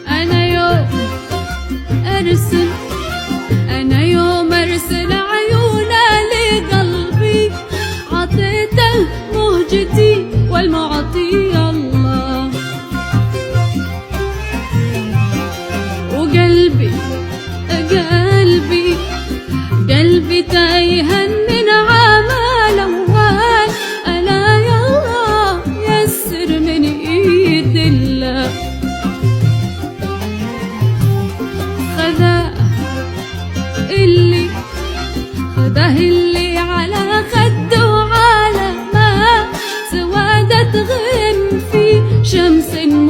أنا يوم أرسل أنا يوم أرسل عيونا لقلبي، عطيته مهجتي والمعطي الله. وقلبي قلبي قلبي تايه من عمل أول، ألا يا الله يسر من إيد الله. خذه اللي على خده وعلى ما سوادة غيم في شمس النهار.